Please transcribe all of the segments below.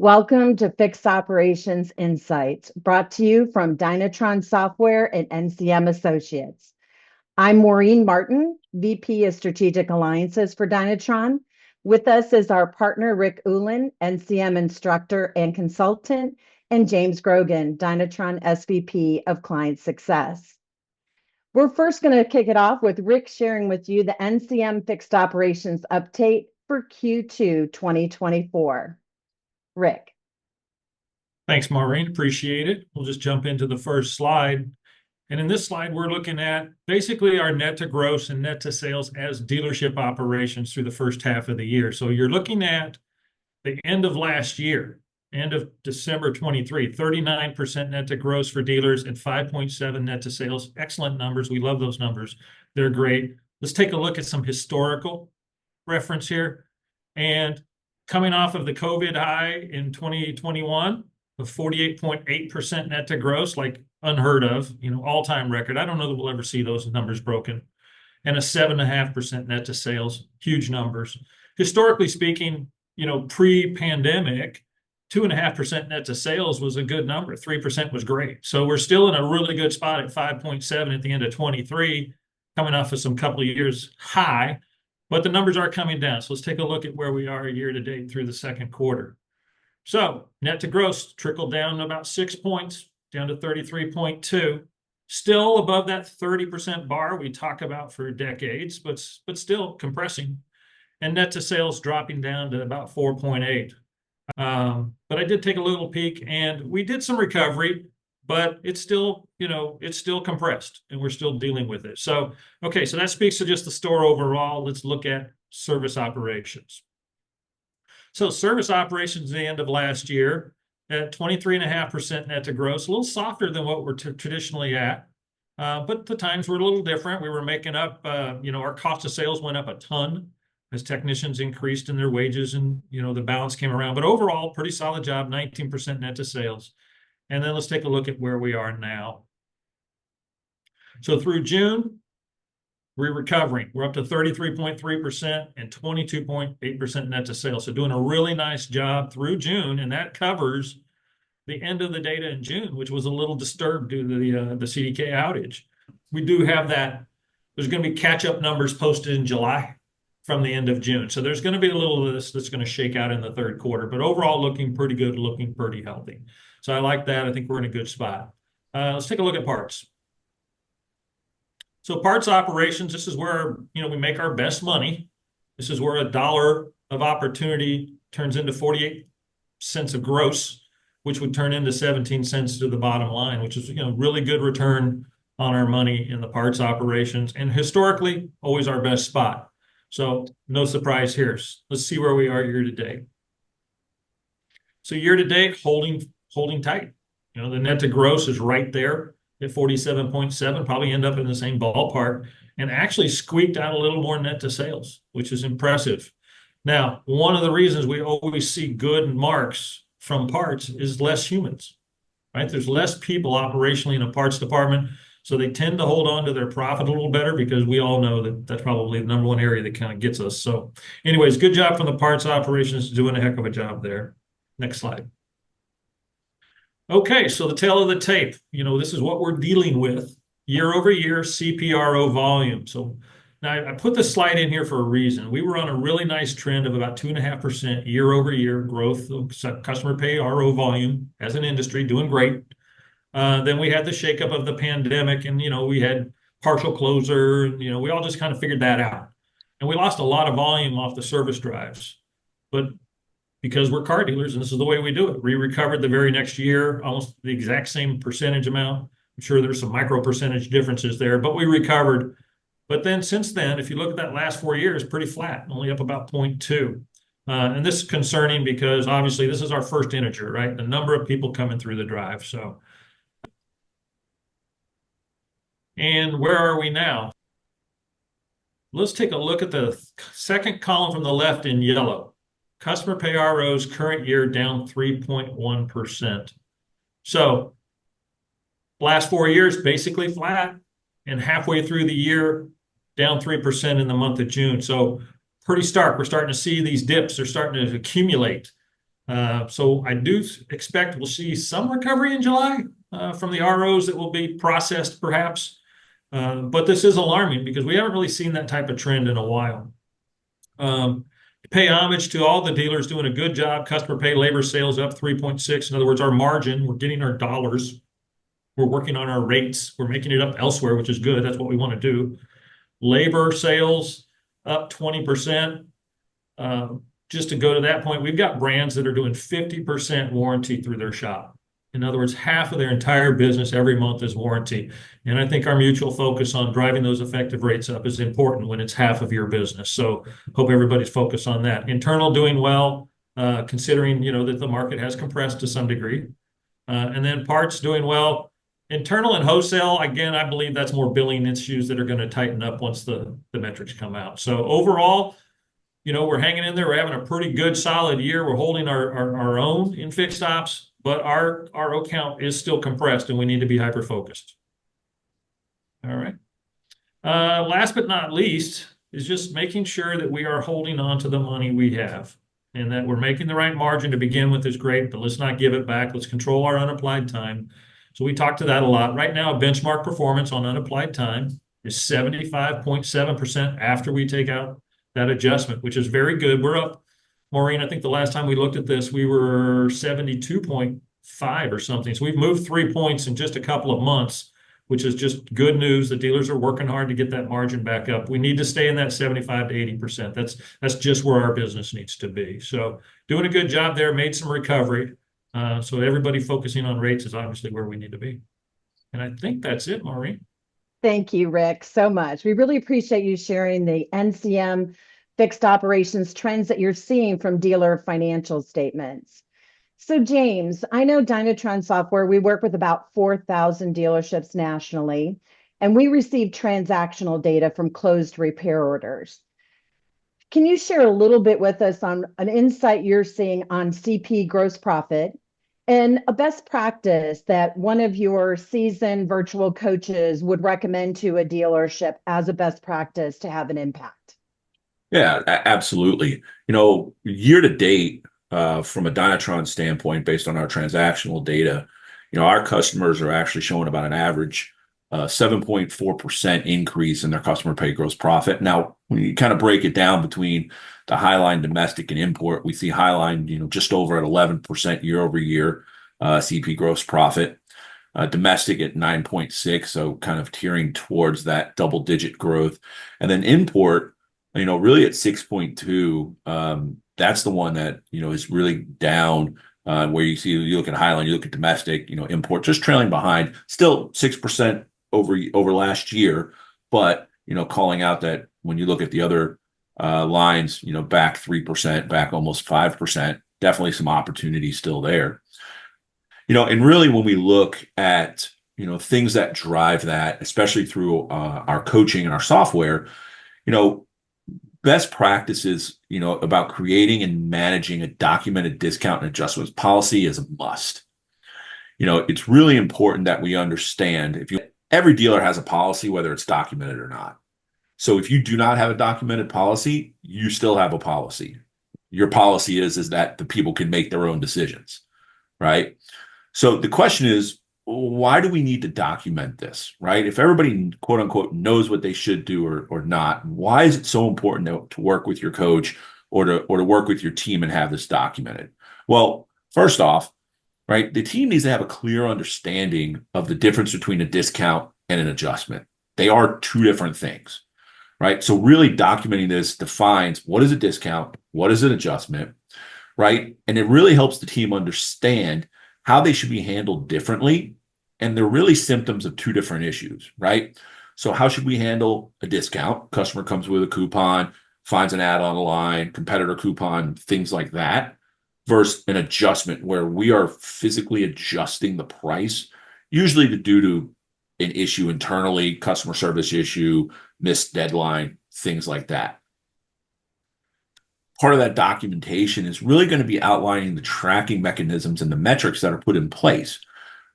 Welcome to Fixed Operations Insights, brought to you from Dynatron Software and NCM Associates. I'm Maureen Martin, VP of Strategic Alliances for Dynatron. With us is our partner, Rick Uhlin, NCM instructor and consultant, and James Grogan, Dynatron SVP of Client Success. We're first going to kick it off with Rick sharing with you the NCM Fixed Operations update for Q2 2024. Rick. Thanks, Maureen. Appreciate it. We'll just jump into the first slide. And in this slide, we're looking at basically our net to gross and net to sales as dealership operations through the first half of the year. So you're looking at the end of last year, end of December 23, 39% net to gross for dealers and 5.7 net to sales. Excellent numbers. We love those numbers. They're great. Let's take a look at some historical reference here. And coming off of the COVID high in 2021, of 48.8% net to gross, like unheard of, all-time record. I don't know that we'll ever see those numbers broken. And a 7.5% net to sales, huge numbers. Historically speaking, pre-pandemic, 2.5% net to sales was a good number. 3% was great. So we're still in a really good spot at 5.7 at the end of 23, coming off of some couple of years high. But the numbers are coming down. So let's take a look at where we are year to date through the second quarter. So net to gross trickled down about 6 points, down to 33.2. Still above that 30% bar we talk about for decades, but still compressing. And net to sales dropping down to about 4.8. But I did take a little peek, and we did some recovery, but it's still, it's still compressed, and we're still dealing with it. So, okay, so that speaks to just the store overall. Let's look at service operations. So service operations at the end of last year at 23.5% net to gross, a little softer than what we're traditionally at. But the times were a little different. We were making up, our cost of sales went up a ton as technicians increased in their wages and, the balance came around. But overall, pretty solid job, 19% net to sales. And then let's take a look at where we are now. So through June, we're recovering. We're up to 33.3% and 22.8% net to sales. So doing a really nice job through June, and that covers the end of the data in June, which was a little disturbed due to the CDK outage. We do have that. There's going to be catch-up numbers posted in July from the end of June. So there's going to be a little of this that's going to shake out in the third quarter, but overall looking pretty good, looking pretty healthy. So I like that. I think we're in a good spot. Let's take a look at parts. So parts operations, this is where, we make our best money. This is where $1 of opportunity turns into 48 cents of gross, which would turn into 17 cents to the bottom line, which is, really good return on our money in the parts operations. And historically, always our best spot. So no surprise here. Let's see where we are year to date. So year to date, holding tight. The net to gross is right there at 47.7, probably end up in the same ballpark, and actually squeaked out a little more net to sales, which is impressive. Now, one of the reasons we always see good marks from parts is less humans, right? There's less people operationally in a parts department, so they tend to hold on to their profit a little better because we all know that that's probably the number one area that kind of gets us. So anyways, good job from the parts operations, doing a heck of a job there. Next slide. Okay, so the tail of the tape, this is what we're dealing with year over year CPRO volume. So now I put this slide in here for a reason. We were on a really nice trend of about 2.5% year over year growth of customer pay RO volume as an industry, doing great. Then we had the shakeup of the pandemic, and we had partial closure, and we all just kind of figured that out. And we lost a lot of volume off the service drives, but because we're car dealers and this is the way we do it. We recovered the very next year, almost the exact same percentage amount. I'm sure there's some micro percentage differences there, but we recovered. But then since then, if you look at that last 4 years, pretty flat, only up about 0.2. And this is concerning because obviously this is our first integer, right? The number of people coming through the drive. So, and where are we now? Let's take a look at the second column from the left in yellow. Customer pay ROs current year down 3.1%. So last 4 years, basically flat, and halfway through the year, down 3% in the month of June. So pretty stark. We're starting to see these dips. They're starting to accumulate. So I do expect we'll see some recovery in July from the ROs that will be processed perhaps. But this is alarming because we haven't really seen that type of trend in a while. Pay homage to all the dealers doing a good job. Customer pay labor sales up 3.6. In other words, our margin, we're getting our dollars. We're working on our rates. We're making it up elsewhere, which is good. That's what we want to do. Labor sales up 20%. Just to go to that point, we've got brands that are doing 50% warranty through their shop. In other words, half of their entire business every month is warranty. And I think our mutual focus on driving those effective rates up is important when it's half of your business. So hope everybody's focused on that. Internal doing well, considering, that the market has compressed to some degree. And then parts doing well. Internal and wholesale, again, I believe that's more billing issues that are going to tighten up once the metrics come out. So overall, we're hanging in there. We're having a pretty good, solid year. We're holding our own in fixed ops, but our RO count is still compressed, and we need to be hyper-focused. All right. Last but not least is just making sure that we are holding on to the money we have and that we're making the right margin to begin with is great, but let's not give it back. Let's control our unapplied time. So we talked to that a lot. Right now, benchmark performance on unapplied time is 75.7% after we take out that adjustment, which is very good. We're up, Maureen, I think the last time we looked at this, we were 72.5 or something. So we've moved 3 points in just a couple of months, which is just good news. The dealers are working hard to get that margin back up. We need to stay in that 75 to 80%. That's just where our business needs to be. So doing a good job there, made some recovery. So everybody focusing on rates is obviously where we need to be. And I think that's it, Maureen. Thank you, Rick, so much. We really appreciate you sharing the NCM fixed operations trends that you're seeing from dealer financial statements. So James, I know Dynatron Software, we work with about 4,000 dealerships nationally, and we receive transactional data from closed repair orders. Can you share a little bit with us on an insight you're seeing on CP gross profit and a best practice that one of your seasoned virtual coaches would recommend to a dealership as a best practice to have an impact? Yeah, absolutely. Year to date, from a Dynatron standpoint, based on our transactional data, our customers are actually showing about an average 7.4% increase in their customer pay gross profit. Now, when you kind of break it down between the Highline domestic and import, we see Highline, just over at 11% year over year CP gross profit. Domestic at 9.6, so kind of tearing towards that double digit growth. And then import, really at 6.2. That's the one that, is really down, where you look at Highline, you look at domestic, import just trailing behind, still 6% over last year, but calling out that when you look at the other lines, back 3%, back almost 5%, definitely some opportunity still there. And really when we look at things that drive that, especially through our coaching and our software, best practices about creating and managing a documented discount and adjustments policy is a must. It's really important that we understand every dealer has a policy, whether it's documented or not. So if you do not have a documented policy, you still have a policy. Your policy is that the people can make their own decisions, right? So the question is, why do we need to document this, right? If everybody, quote unquote, knows what they should do or not, why is it so important to work with your coach or to work with your team and have this documented? Well, first off, right, the team needs to have a clear understanding of the difference between a discount and an adjustment. They are two different things, right? So really documenting this defines what is a discount, what is an adjustment, right? And it really helps the team understand how they should be handled differently. And they're really symptoms of two different issues, right? So how should we handle a discount? Customer comes with a coupon, finds an ad on the line, competitor coupon, things like that, versus an adjustment where we are physically adjusting the price, usually due to an issue internally, customer service issue, missed deadline, things like that. Part of that documentation is really going to be outlining the tracking mechanisms and the metrics that are put in place,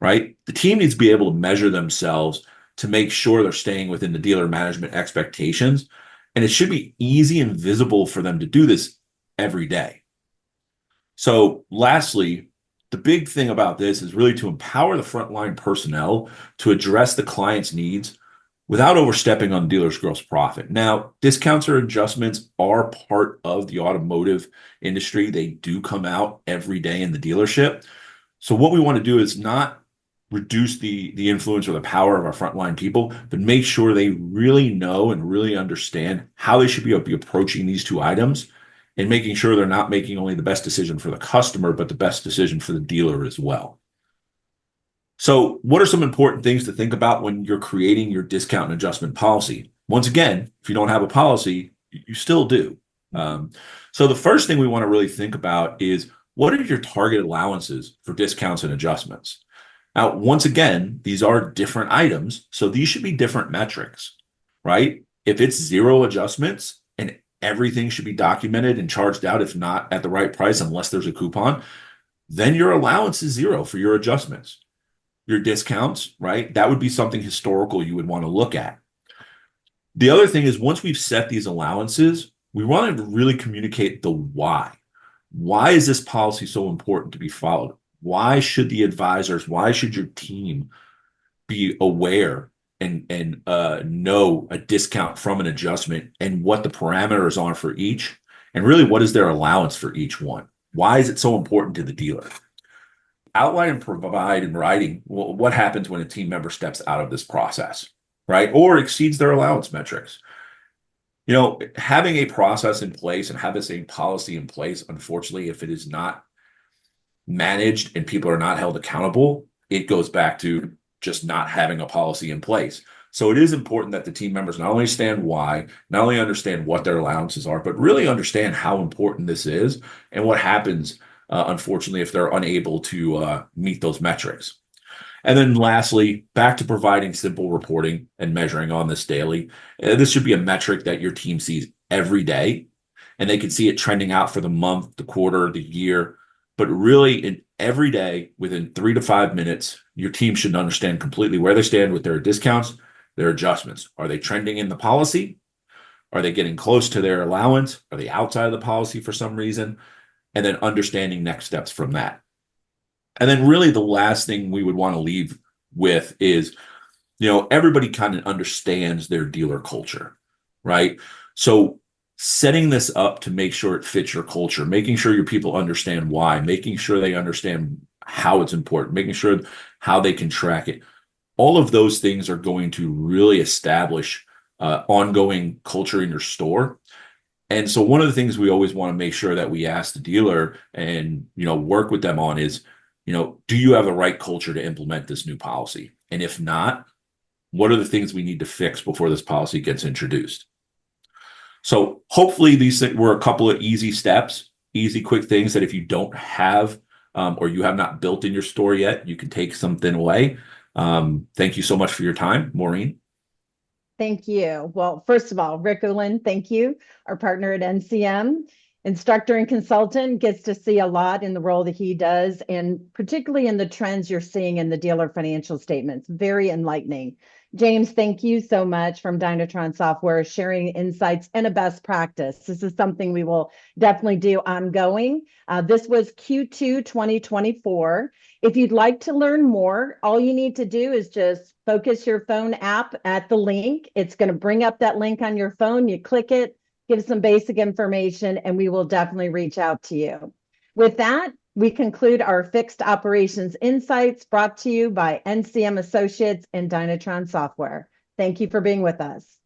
right? The team needs to be able to measure themselves to make sure they're staying within the dealer management expectations. And it should be easy and visible for them to do this every day. So lastly, the big thing about this is really to empower the frontline personnel to address the client's needs without overstepping on the dealer's gross profit. Now, discounts or adjustments are part of the automotive industry. They do come out every day in the dealership. So what we want to do is not reduce the influence or the power of our frontline people, but make sure they really know and really understand how they should be approaching these two items and making sure they're not making only the best decision for the customer, but the best decision for the dealer as well. So what are some important things to think about when you're creating your discount and adjustment policy? Once again, if you don't have a policy, you still do. So the first thing we want to really think about is, what are your target allowances for discounts and adjustments? Now, once again, these are different items, so these should be different metrics, right? If it's 0 adjustments and everything should be documented and charged out, if not at the right price, unless there's a coupon, then your allowance is 0 for your adjustments. Your discounts, right? That would be something historical you would want to look at. The other thing is, once we've set these allowances, we want to really communicate the why. Why is this policy so important to be followed? Why should the advisors, why should your team be aware and know a discount from an adjustment and what the parameters are for each? And really, what is their allowance for each one? Why is it so important to the dealer? Outline and provide in writing what happens when a team member steps out of this process, right? Or exceeds their allowance metrics. You know, having a process in place and having a policy in place, unfortunately, if it is not managed and people are not held accountable, it goes back to just not having a policy in place. So it is important that the team members not only understand why, not only understand what their allowances are, but really understand how important this is and what happens, unfortunately, if they're unable to meet those metrics. And then lastly, back to providing simple reporting and measuring on this daily. This should be a metric that your team sees every day, and they can see it trending out for the month, the quarter, the year. But really, in every day, within 3 to 5 minutes, your team should understand completely where they stand with their discounts, their adjustments. Are they trending in the policy? Are they getting close to their allowance? Are they outside of the policy for some reason? And then understanding next steps from that. And then really the last thing we would want to leave with is, you know, everybody kind of understands their dealer culture, right? So setting this up to make sure it fits your culture, making sure your people understand why, making sure they understand how it's important, making sure how they can track it. All of those things are going to really establish ongoing culture in your store. And so one of the things we always want to make sure that we ask the dealer and, you know, work with them on is, you know, do you have the right culture to implement this new policy? And if not, what are the things we need to fix before this policy gets introduced? So hopefully these were a couple of easy steps, easy, quick things that if you don't have or you have not built in your store yet, you can take something away. Thank you so much for your time, Maureen. Thank you. Well, first of all, Rick Ullin, thank you. Our partner at NCM, instructor and consultant, gets to see a lot in the role that he does, and particularly in the trends you're seeing in the dealer financial statements. Very enlightening. James, thank you so much from Dynatron Software, sharing insights and a best practice. This is something we will definitely do ongoing. This was Q2 2024. If you'd like to learn more, all you need to do is just focus your phone app at the link. It's going to bring up that link on your phone. You click it, give some basic information, and we will definitely reach out to you. With that, we conclude our Fixed Operations Insights brought to you by NCM Associates and Dynatron Software. Thank you for being with us.